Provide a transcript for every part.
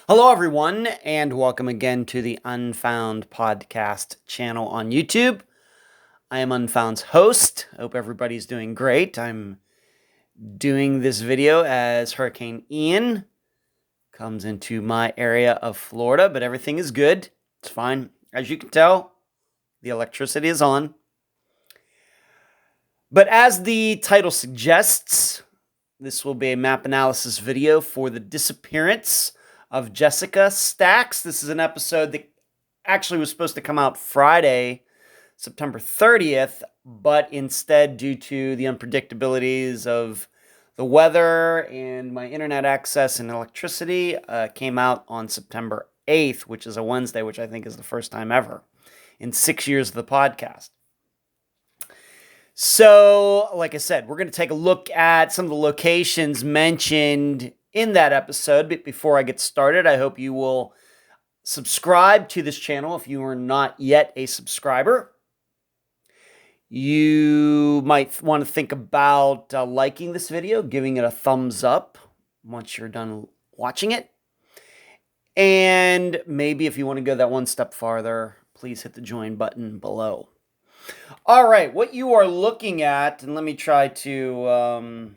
Hello, everyone, and welcome again to the Unfound Podcast channel on YouTube. I am Unfound's host. I hope everybody's doing great. I'm doing this video as Hurricane Ian comes into my area of Florida, but everything is good. It's fine. As you can tell, the electricity is on. But as the title suggests, this will be a map analysis video for the disappearance of Jessica Stacks. This is an episode that actually was supposed to come out Friday, September 30th, but instead, due to the unpredictabilities of the weather and my internet access and electricity, came out on September 8th, which is a Wednesday, which I think is the first time ever in 6 years of the podcast. So, like I said, we're going to take a look at some of the locations mentioned in that episode. But before I get started, I hope you will subscribe to this channel if you are not yet a subscriber. You might want to think about liking this video, giving it a thumbs up once you're done watching it. And maybe if you want to go that one step farther, please hit the join button below. All right, what you are looking at, and let me try to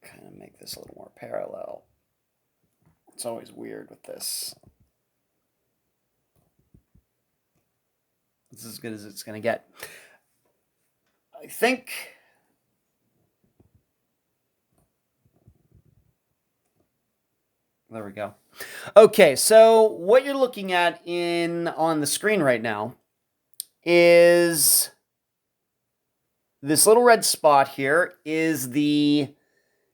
kind of make this a little more parallel. It's always weird with this. It's as good as it's going to get. I think there we go. Okay, so what you're looking at on the screen right now is this little red spot here is the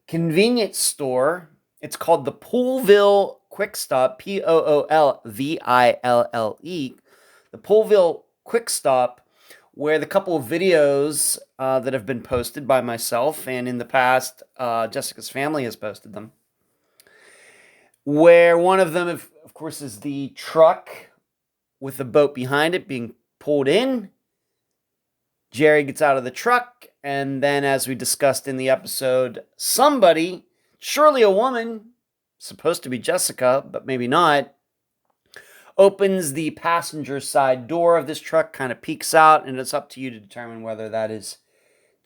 convenience store. It's called the Poolville Quick Stop, Poolville, the Poolville Quick Stop, where the couple of videos that have been posted by myself and in the past, Jessica's family has posted them, where one of them, of course, is the truck with the boat behind it being pulled in. Jerry gets out of the truck, and then, as we discussed in the episode, somebody, surely a woman, supposed to be Jessica, but maybe not, opens the passenger side door of this truck, kind of peeks out, and it's up to you to determine whether that is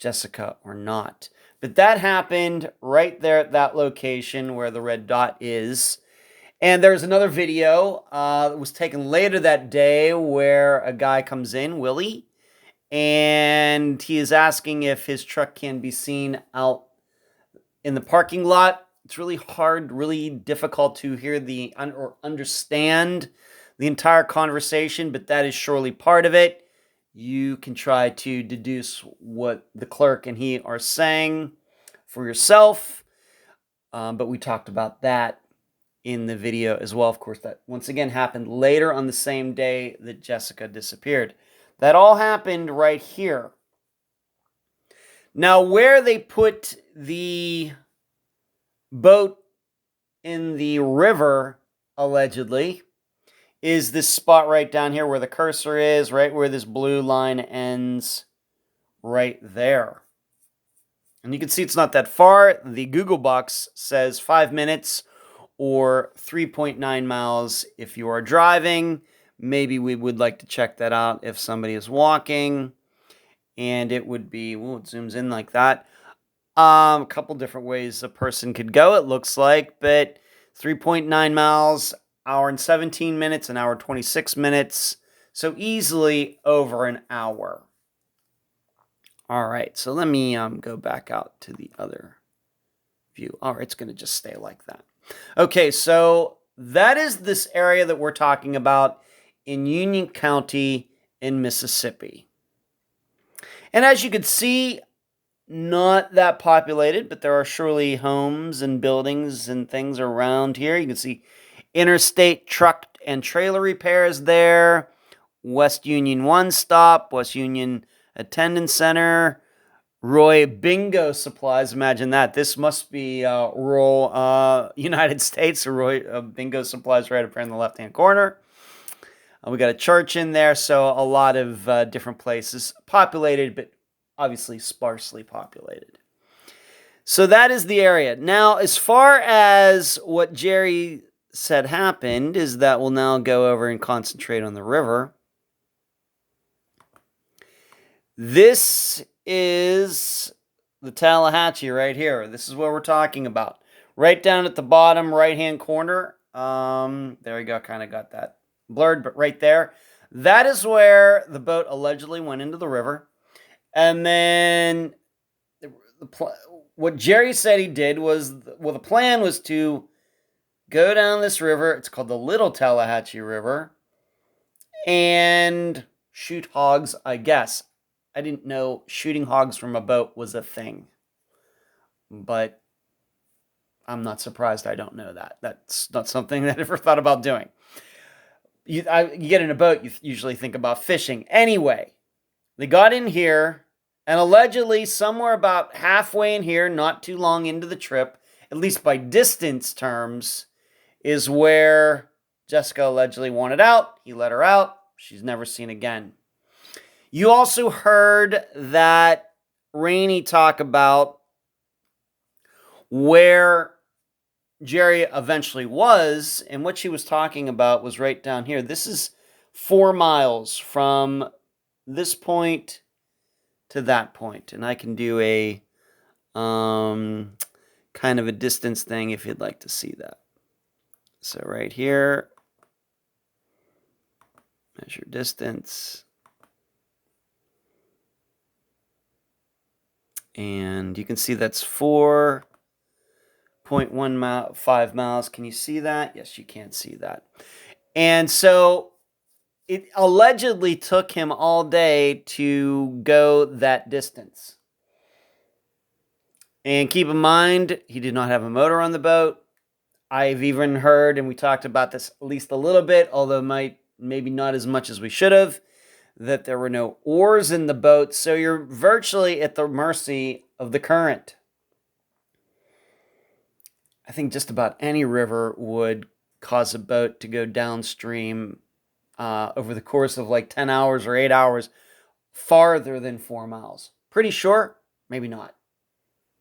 Jessica or not. But that happened right there at that location where the red dot is. And there's another video that was taken later that day where a guy comes in, Willie, and he is asking if his truck can be seen out in the parking lot. It's really hard, really difficult to hear or understand the entire conversation, but that is surely part of it. You can try to deduce what the clerk and he are saying for yourself, but we talked about that in the video as well. Of course, that once again happened later on the same day that Jessica disappeared. That all happened right here. Now, where they put the boat in the river, allegedly, is this spot right down here where the cursor is, right where this blue line ends, right there. And you can see it's not that far. The Google box says 5 minutes or 3.9 miles if you are driving. Maybe we would like to check that out if somebody is walking. And it would be, it zooms in like that. A couple different ways a person could go, it looks like. But 3.9 miles, hour and 17 minutes, an hour 26 minutes. So easily over an hour. All right, so let me go back out to the other view. All right, it's going to just stay like that. Okay, so that is this area that we're talking about in Union County in Mississippi. And as you can see, not that populated, but there are surely homes and buildings and things around here. You can see interstate truck and trailer repairs there. West Union One Stop, West Union Attendance Center, Roy Bingo Supplies. Imagine that. This must be rural United States. Roy Bingo Supplies right up here in the left-hand corner. We got a church in there, so a lot of different places. Populated, but obviously sparsely populated. So that is the area. Now, as far as what Jerry said happened, is that we'll now go over and concentrate on the river. This is the Tallahatchie right here. This is what we're talking about. Right down at the bottom right-hand corner. There we go. Kind of got that blurred, but right there. That is where the boat allegedly went into the river. And then what Jerry said he did was, well, the plan was to go down this river. It's called the Little Tallahatchie River. And shoot hogs, I guess. I didn't know shooting hogs from a boat was a thing. But I'm not surprised I don't know that. That's not something that I ever thought about doing. You get in a boat, you usually think about fishing. Anyway, they got in here, and allegedly somewhere about halfway in here, not too long into the trip, at least by distance terms, is where Jessica allegedly wanted out. He let her out. She's never seen again. You also heard that Rainey talk about where Jerry eventually was, and what she was talking about was right down here. This is 4 miles from this point to that point, and I can do a kind of a distance thing if you'd like to see that. So right here, measure distance, and you can see that's 4.15 miles. Can you see that? Yes, you can see that. And so it allegedly took him all day to go that distance. And keep in mind, he did not have a motor on the boat. I've even heard, and we talked about this at least a little bit, although maybe not as much as we should have, that there were no oars in the boat, so you're virtually at the mercy of the current. I think just about any river would cause a boat to go downstream over the course of like 10 hours or 8 hours farther than 4 miles. Pretty sure, maybe not.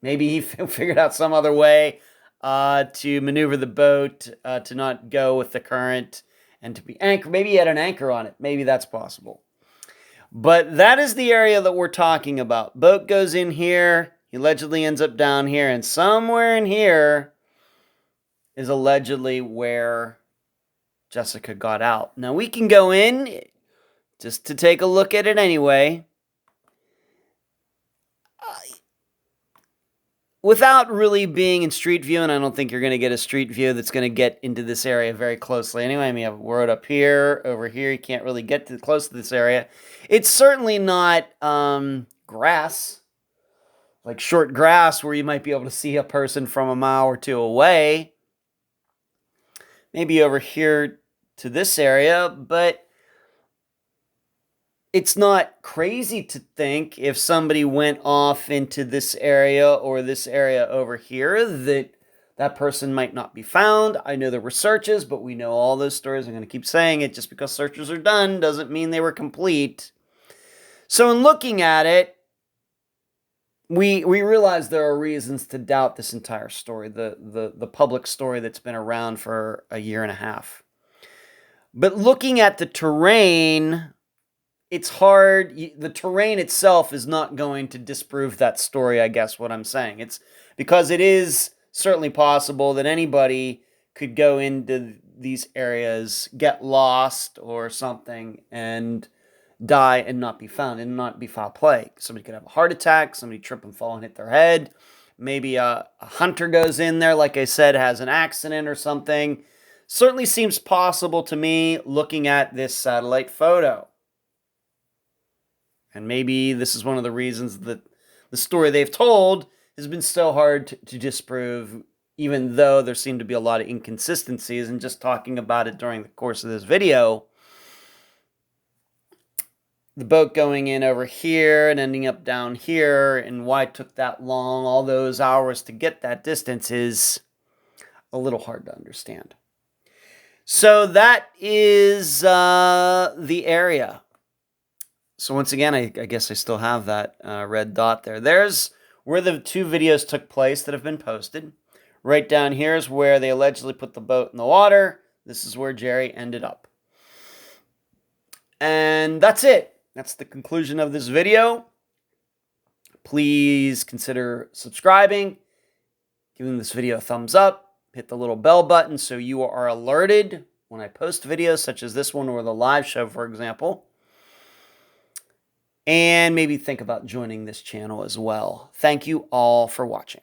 Maybe he figured out some other way to maneuver the boat to not go with the current and to be anchored. Maybe he had an anchor on it. Maybe that's possible. But that is the area that we're talking about. Boat goes in here. He allegedly ends up down here. And somewhere in here is allegedly where Jessica got out. Now we can go in just to take a look at it anyway. Without really being in street view, and I don't think you're going to get a street view that's going to get into this area very closely. Anyway, I mean, you have a road up here, over here. You can't really get close to this area. It's certainly not grass, like short grass where you might be able to see a person from a mile or two away. Maybe over here to this area, but it's not crazy to think if somebody went off into this area or this area over here that that person might not be found. I know there were searches, but we know all those stories. I'm going to keep saying it. Just because searches are done doesn't mean they were complete. So in looking at it, we realize there are reasons to doubt this entire story, the public story that's been around for a year and a half. But looking at the terrain, it's hard. The terrain itself is not going to disprove that story, I guess what I'm saying. It's because it is certainly possible that anybody could go into these areas, get lost or something, and die and not be found, and not be foul play. Somebody could have a heart attack, somebody trip and fall and hit their head. Maybe a hunter goes in there, like I said, has an accident or something. Certainly seems possible to me looking at this satellite photo. And maybe this is one of the reasons that the story they've told has been so hard to disprove, even though there seem to be a lot of inconsistencies. And just talking about it during the course of this video, the boat going in over here and ending up down here, and why it took that long, all those hours to get that distance, is a little hard to understand. So that is the area. So once again, I guess I still have that red dot there. There's where the 2 videos took place that have been posted. Right down here is where they allegedly put the boat in the water. This is where Jerry ended up. And that's it. That's the conclusion of this video. Please consider subscribing, giving this video a thumbs up, hit the little bell button so you are alerted when I post videos such as this one or the live show, for example. And maybe think about joining this channel as well. Thank you all for watching.